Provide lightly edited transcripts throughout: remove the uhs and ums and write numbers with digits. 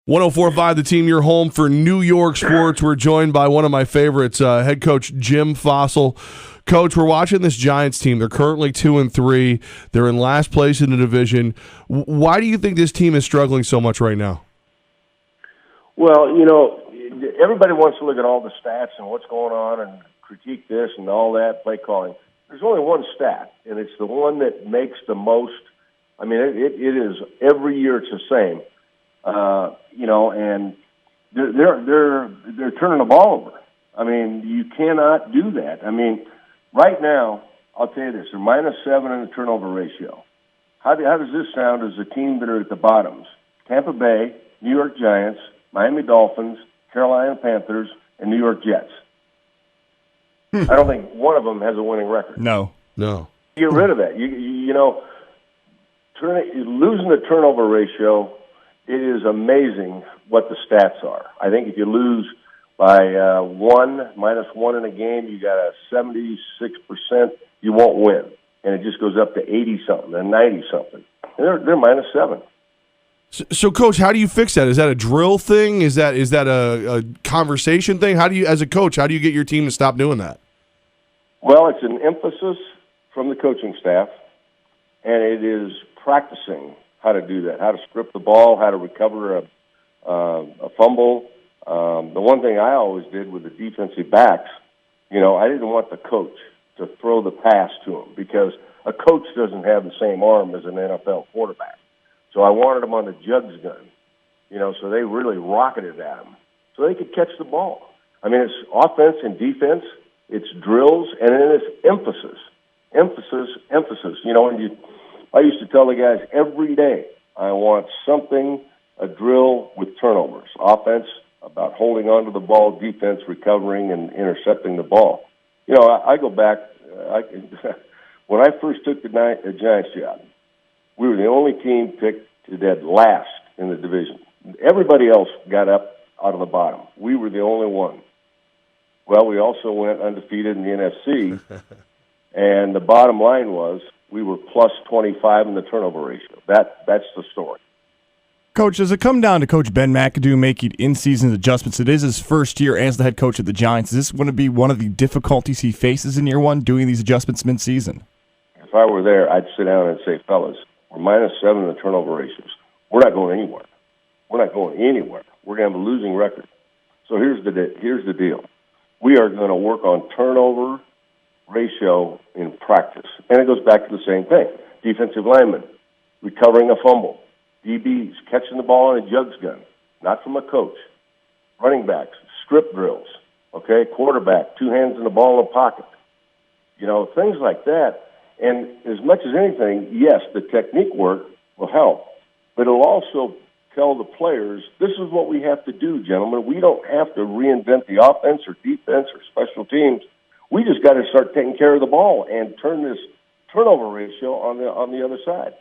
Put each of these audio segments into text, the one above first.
104.5 The Team, your home for New York sports. We're joined by one of my favorites, head coach Jim Fassel. Coach, we're watching this Giants team. They're currently 2-3. They're in last place in the division. Why do you think this team is struggling so much right now? Well, everybody wants to look at all the stats and what's going on and critique this and all that, play calling. There's only one stat, and it's the one that makes the most. I mean, it is every year it's the same. And they're turning the ball over. I mean, you cannot do that. I mean, right now, I'll tell you this: they're -7 in the turnover ratio. How does this sound as a team that are at the bottoms? Tampa Bay, New York Giants, Miami Dolphins, Carolina Panthers, and New York Jets. I don't think one of them has a winning record. No. Get rid of that. Losing the turnover ratio. It is amazing what the stats are. I think if you lose by -1 in a game, you got a 76% you won't win, and it just goes up to 80-something and 90-something. And they're -7. So, Coach, how do you fix that? Is that a drill thing? Is that a conversation thing? How do you, as a coach, how do you get your team to stop doing that? Well, it's an emphasis from the coaching staff, and it is practicing how to do that, how to strip the ball, how to recover a fumble. The one thing I always did with the defensive backs, I didn't want the coach to throw the pass to him because a coach doesn't have the same arm as an NFL quarterback. So I wanted them on the jugs gun, so they really rocketed at him so they could catch the ball. I mean, it's offense and defense, it's drills, and then it's emphasis. I used to tell the guys every day, I want a drill with turnovers. Offense, about holding on to the ball, defense, recovering and intercepting the ball. I go back, when I first took the Giants job, we were the only team picked to dead last in the division. Everybody else got up out of the bottom. We were the only one. Well, we also went undefeated in the NFC, and the bottom line was we were plus 25 in the turnover ratio. That's the story. Coach, does it come down to Coach Ben McAdoo making in-season adjustments? It is his first year as the head coach of the Giants. Is this going to be one of the difficulties he faces in year one, doing these adjustments mid-season? If I were there, I'd sit down and say, fellas, we're -7 in the turnover ratios. We're not going anywhere. We're going to have a losing record. So here's the deal. We are going to work on turnover ratio in practice. And it goes back to the same thing. Defensive linemen, recovering a fumble. DBs, catching the ball on a jugs gun, not from a coach. Running backs, strip drills. Okay, quarterback, 2 hands in the ball in the pocket. Things like that. And as much as anything, yes, the technique work will help. But it'll also tell the players, this is what we have to do, gentlemen. We don't have to reinvent the offense or defense or special teams. We just got to start taking care of the ball and turn this turnover ratio on the other side.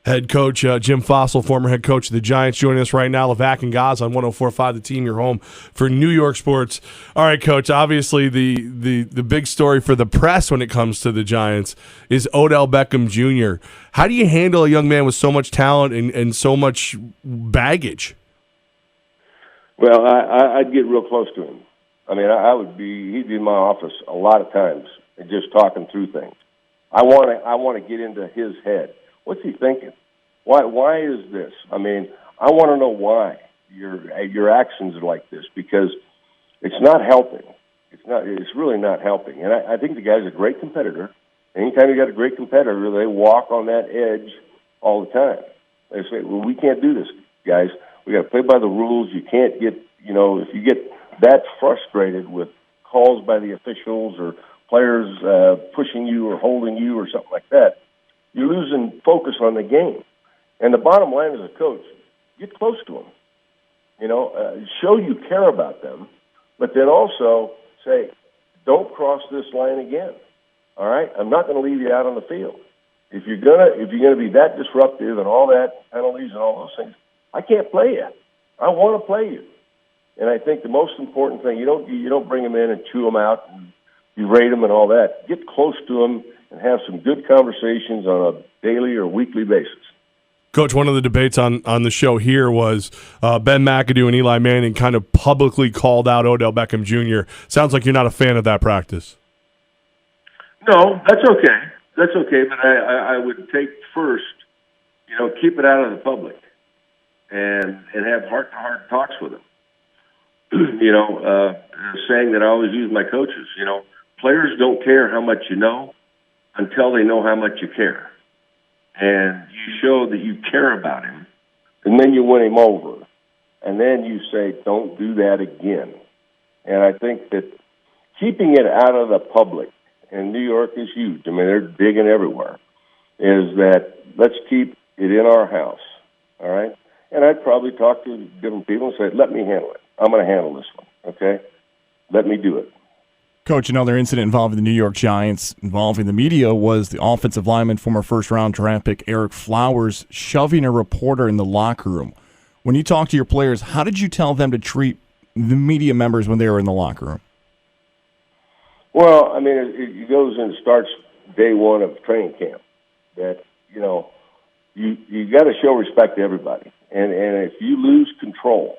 Head coach Jim Fassel, former head coach of the Giants, joining us right now. Levack and Goz on 104.5 The Team, your home for New York sports. All right, Coach, obviously the big story for the press when it comes to the Giants is Odell Beckham Jr. How do you handle a young man with so much talent and so much baggage? Well, I'd get real close to him. I mean, he'd be in my office a lot of times and just talking through things. I want to get into his head. What's he thinking? Why is this? I mean, I want to know why your actions are like this because it's not helping. It's really not helping. And I think the guy's a great competitor. Anytime you got a great competitor, they walk on that edge all the time. They say, well, we can't do this, guys. We got to play by the rules. You can't get, if you get that frustrated with calls by the officials or players pushing you or holding you or something like that, you're losing focus on the game. And the bottom line as a coach, get close to them. Show you care about them, but then also say, don't cross this line again. All right? I'm not going to leave you out on the field. If you're gonna be that disruptive and all that penalties and all those things, I can't play you. I want to play you. And I think the most important thing, you don't bring them in and chew them out and berate them and all that. Get close to them and have some good conversations on a daily or weekly basis. Coach, one of the debates on the show here was Ben McAdoo and Eli Manning kind of publicly called out Odell Beckham Jr. Sounds like you're not a fan of that practice. No, that's okay. That's okay, but I would take first, keep it out of the public and have heart-to-heart talks with them. Saying that I always use my coaches, players don't care how much you know until they know how much you care. And you show that you care about him, and then you win him over. And then you say, don't do that again. And I think that keeping it out of the public, and New York is huge, I mean, they're digging everywhere, is that let's keep it in our house, all right? And I'd probably talk to different people and say, let me handle it. I'm going to handle this one, okay? Let me do it. Coach, another incident involving the New York Giants, involving the media, was the offensive lineman, former first-round draft pick Eric Flowers, shoving a reporter in the locker room. When you talk to your players, how did you tell them to treat the media members when they were in the locker room? Well, I mean, it goes and starts day one of training camp. That, you got to show respect to everybody. And if you lose control,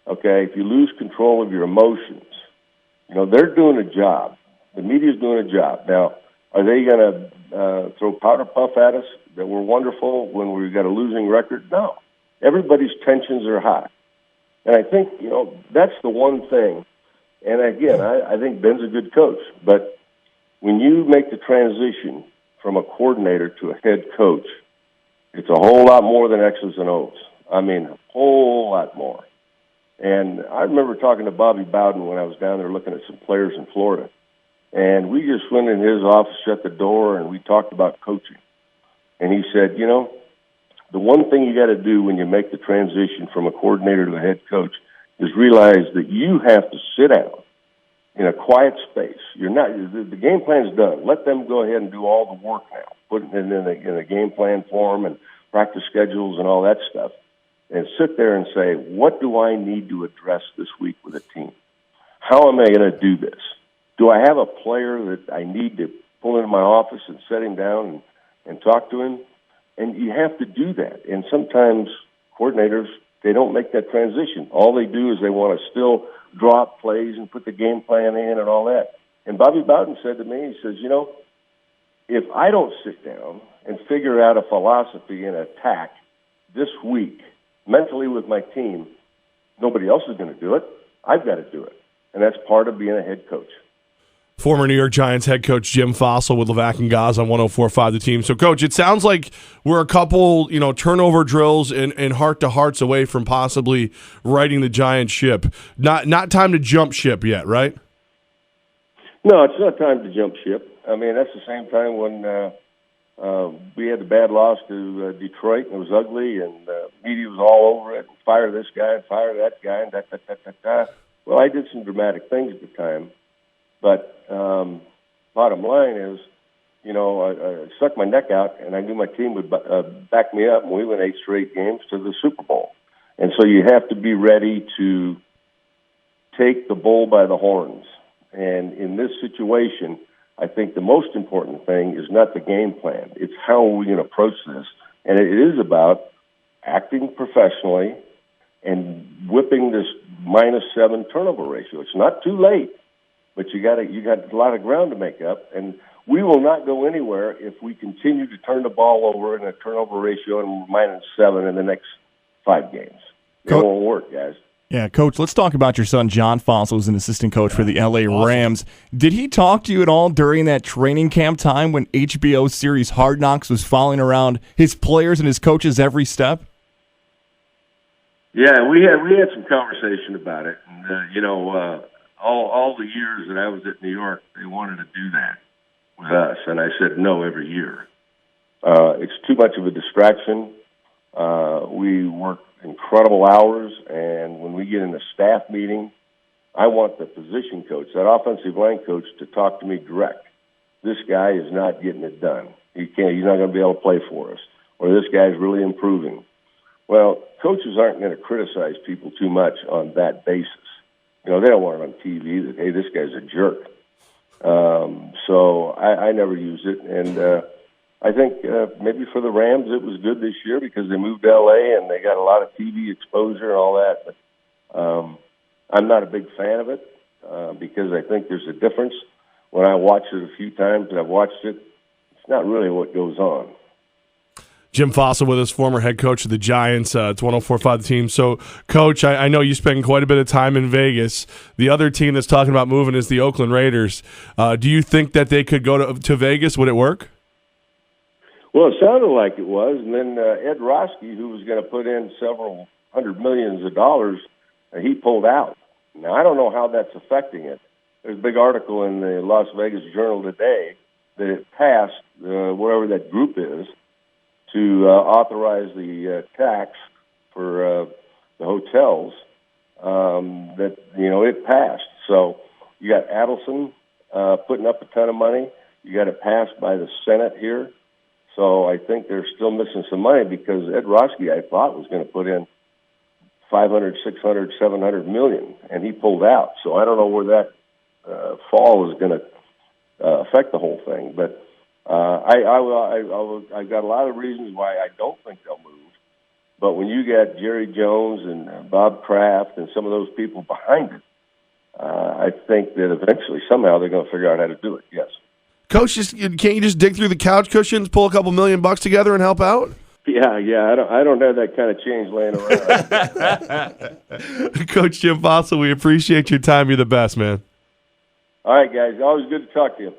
okay, if you lose control of your emotions, they're doing a job. The media's doing a job. Now, are they going to throw powder puff at us that we're wonderful when we've got a losing record? No. Everybody's tensions are high. And I think, that's the one thing. And again, I think Ben's a good coach. But when you make the transition from a coordinator to a head coach, it's a whole lot more than X's and O's. I mean, a whole lot more. And I remember talking to Bobby Bowden when I was down there looking at some players in Florida. And we just went in his office, shut the door, and we talked about coaching. And he said, the one thing you got to do when you make the transition from a coordinator to a head coach is realize that you have to sit down in a quiet space. The game plan's done. Let them go ahead and do all the work now. Put it in a game plan form and practice schedules and all that stuff. And sit there and say, what do I need to address this week with a team? How am I going to do this? Do I have a player that I need to pull into my office and set him down and talk to him? And you have to do that. And sometimes coordinators, they don't make that transition. All they do is they want to still draw up plays and put the game plan in and all that. And Bobby Bowden said to me, he says, if I don't sit down and figure out a philosophy and attack this week, mentally with my team, nobody else is going to do it. I've got to do it. And that's part of being a head coach. Former New York Giants head coach Jim Fassel with Levack and Goz on 104.5 The Team. So, Coach, it sounds like we're a couple, turnover drills and heart-to-hearts away from possibly righting the Giants ship. Not time to jump ship yet, right? No, it's not time to jump ship. I mean, that's the same time when we had the bad loss to Detroit, and it was ugly, and the media was all over it. Fire this guy, and fire that guy, and da. Well, I did some dramatic things at the time, but bottom line is, I stuck my neck out, and I knew my team would back me up, and we went 8 straight games to the Super Bowl. And so you have to be ready to take the bull by the horns. And in this situation, I think the most important thing is not the game plan. It's how are we going to approach this. And it is about acting professionally and whipping this -7 turnover ratio. It's not too late, but you got a lot of ground to make up. And we will not go anywhere if we continue to turn the ball over in a turnover ratio and -7 in the next 5 games. It won't work, guys. Yeah, Coach, let's talk about your son, John Fassel, who's an assistant coach for the L.A. Rams. Did he talk to you at all during that training camp time when HBO series Hard Knocks was following around his players and his coaches every step? Yeah, we had some conversation about it. And, all the years that I was at New York, they wanted to do that with us, and I said no every year. It's too much of a distraction. We work incredible hours, and when we get in a staff meeting, I want the position coach, that offensive line coach, to talk to me direct. This guy is not getting it done. He's not going to be able to play for us. Or this guy's really improving. Well, coaches aren't going to criticize people too much on that basis. They don't want it on TV that, hey, this guy's a jerk. So I never use it. And I think maybe for the Rams it was good this year because they moved to L.A. and they got a lot of TV exposure and all that. But I'm not a big fan of it because I think there's a difference. When I watch it a few times and I've watched it, it's not really what goes on. Jim Fassel with us, former head coach of the Giants. It's 104.5 The Team. So, Coach, I know you spend quite a bit of time in Vegas. The other team that's talking about moving is the Oakland Raiders. Do you think that they could go to Vegas? Would it work? Well, it sounded like it was, and then Ed Roski, who was going to put in several hundred millions of dollars, he pulled out. Now, I don't know how that's affecting it. There's a big article in the Las Vegas Journal today that it passed, whatever that group is, to authorize the tax for the hotels. That it passed. So you got Adelson putting up a ton of money. You got it passed by the Senate here. So I think they're still missing some money because Ed Roski, I thought, was going to put in 500, 600, 700 million, and he pulled out. So I don't know where that fall is going to affect the whole thing. But I've got a lot of reasons why I don't think they'll move. But when you got Jerry Jones and Bob Kraft and some of those people behind it, I think that eventually, somehow, they're going to figure out how to do it, yes. Coach, can't you just dig through the couch cushions, pull a couple $1,000,000 together, and help out? Yeah. I don't have that kind of change laying around. Coach Jim Fassel, we appreciate your time. You're the best, man. All right, guys. Always good to talk to you.